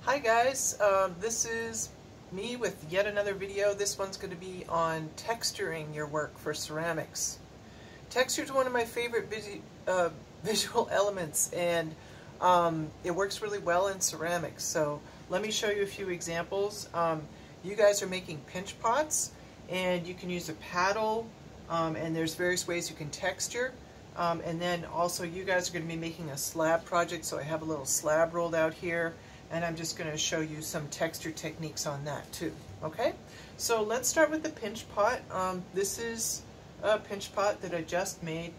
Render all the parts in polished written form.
Hi guys, this is me with yet another video. This one's going to be on texturing your work for ceramics. Texture is one of my favorite visual elements, and it works really well in ceramics. So let me show you a few examples. You guys are making pinch pots, and you can use a paddle, and there's various ways you can texture. And then also you guys are going to be making a slab project, so I have a little slab rolled out here, and I'm just going to show you some texture techniques on that too. Okay, so let's start with the pinch pot. This is a pinch pot that I just made.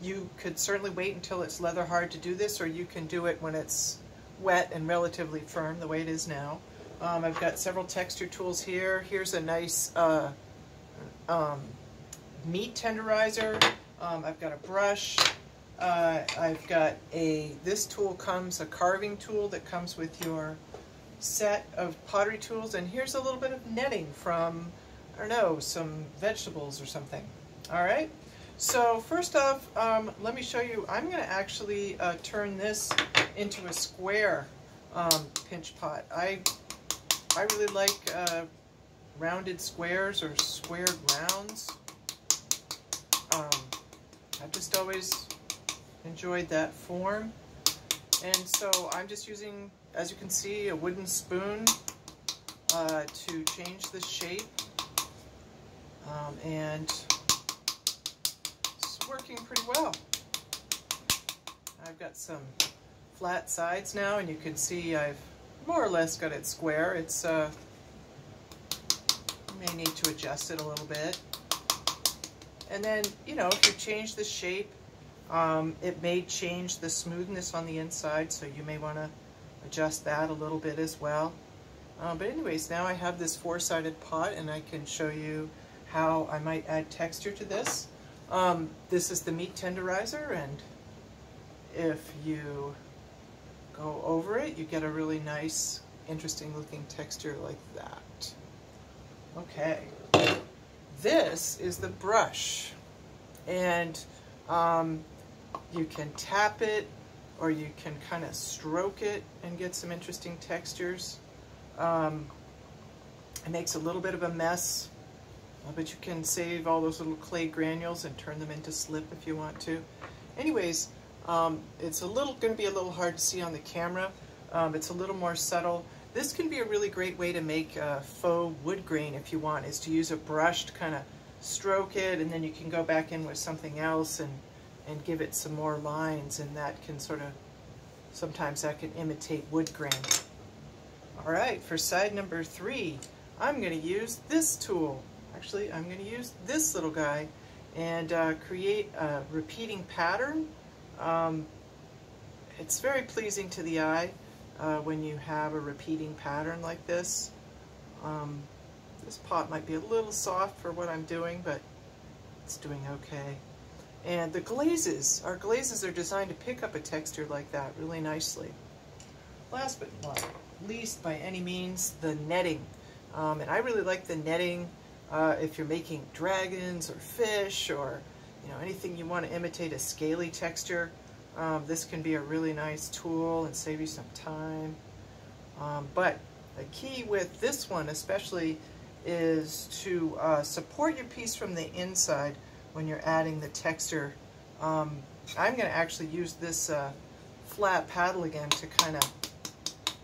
You could certainly wait until it's leather hard to do this, or you can do it when it's wet and relatively firm the way it is now. I've got several texture tools here. Here's a nice meat tenderizer. I've got a brush. I've got this tool a carving tool that comes with your set of pottery tools, and here's a little bit of netting from, I don't know, some vegetables or something. Alright, so first off, let me show you. I'm going to actually turn this into a square pinch pot. I really like rounded squares or squared rounds. I've just always enjoyed that form, and so I'm just using, as you can see, a wooden spoon to change the shape, and it's working pretty well. I've got some flat sides now, and you can see I've more or less got it square. It's may need to adjust it a little bit. And then, you know, if you change the shape, it may change the smoothness on the inside, so you may want to adjust that a little bit as well. But anyways, now I have this four-sided pot, and I can show you how I might add texture to this. This is the meat tenderizer, and if you go over it, you get a really nice, interesting looking texture like that. Okay. This is the brush, and you can tap it, or you can kind of stroke it and get some interesting textures. It makes a little bit of a mess, but you can save all those little clay granules and turn them into slip if you want to. Anyways, it's going to be a little hard to see on the camera. It's a little more subtle. This can be a really great way to make faux wood grain if you want, is to use a brush to kind of stroke it, and then you can go back in with something else and give it some more lines, and that can sometimes that can imitate wood grain. Alright, for side number 3, I'm going to use this tool. Actually, I'm going to use this little guy and create a repeating pattern. It's very pleasing to the eye when you have a repeating pattern like this. This pot might be a little soft for what I'm doing, but it's doing okay. And the glazes, our glazes are designed to pick up a texture like that really nicely. Last but not least, by any means, the netting. And I really like the netting if you're making dragons or fish, or anything you want to imitate a scaly texture. This can be a really nice tool and save you some time. But the key with this one especially is to support your piece from the inside when you're adding the texture. I'm going to actually use this flat paddle again to kind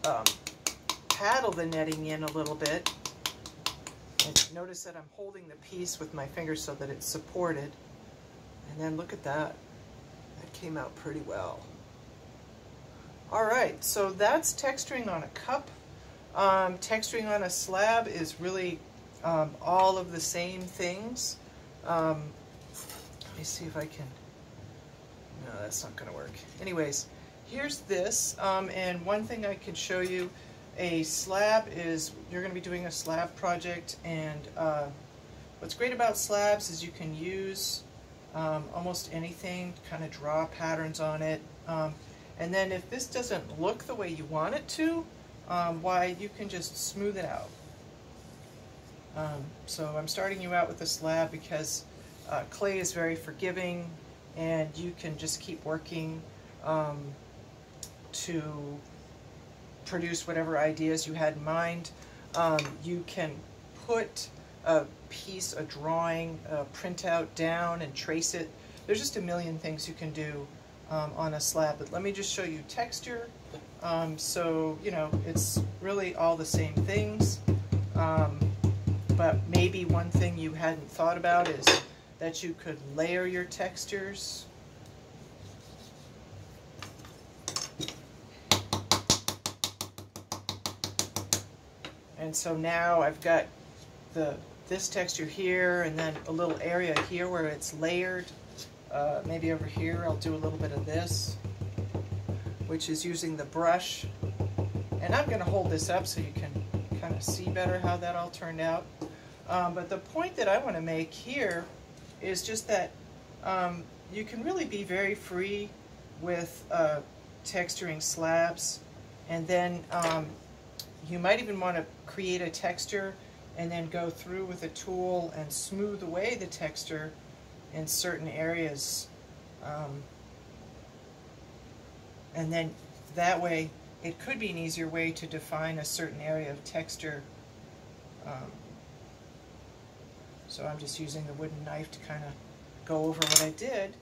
of paddle the netting in a little bit. And notice that I'm holding the piece with my fingers so that it's supported. And then look at that. That came out pretty well. Alright, so that's texturing on a cup. Texturing on a slab is really all of the same things. Let me see if I can... No, that's not going to work. Anyways, here's this, and one thing I can show you, a slab is, you're going to be doing a slab project, and what's great about slabs is you can use almost anything to kind of draw patterns on it. And then if this doesn't look the way you want it to, why, you can just smooth it out. So I'm starting you out with a slab because clay is very forgiving, and you can just keep working to produce whatever ideas you had in mind. You can put a piece, a drawing, a printout down and trace it. There's just a million things you can do on a slab, but let me just show you texture. So, you know, it's really all the same things, but maybe one thing you hadn't thought about is that you could layer your textures. And so now I've got this texture here, and then a little area here where it's layered. Maybe over here I'll do a little bit of this, which is using the brush. And I'm going to hold this up so you can kind of see better how that all turned out. But the point that I want to make here is just that you can really be very free with texturing slabs, and then you might even want to create a texture and then go through with a tool and smooth away the texture in certain areas. And then that way it could be an easier way to define a certain area of texture. So I'm just using the wooden knife to kind of go over what I did.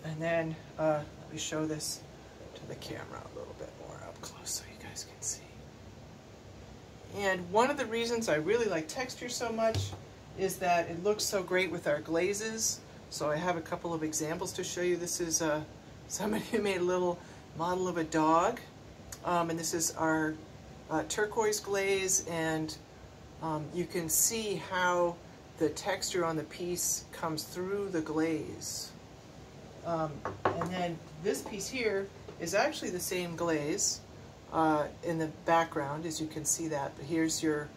And then let me show this to the camera a little bit more up close so you guys can see. And one of the reasons I really like texture so much is that it looks so great with our glazes. So I have a couple of examples to show you. This is somebody who made a little model of a dog. And this is our turquoise glaze, and you can see how the texture on the piece comes through the glaze. And then this piece here is actually the same glaze in the background, as you can see that. But here's your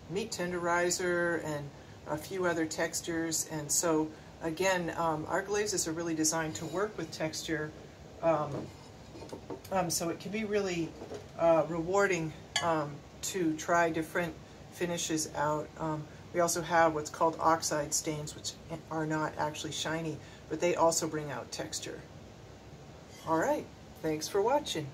meat tenderizer and a few other textures. And so again, our glazes are really designed to work with texture, so it can be really rewarding to try different finishes out. We also have what's called oxide stains, which are not actually shiny, but they also bring out texture. All right, thanks for watching.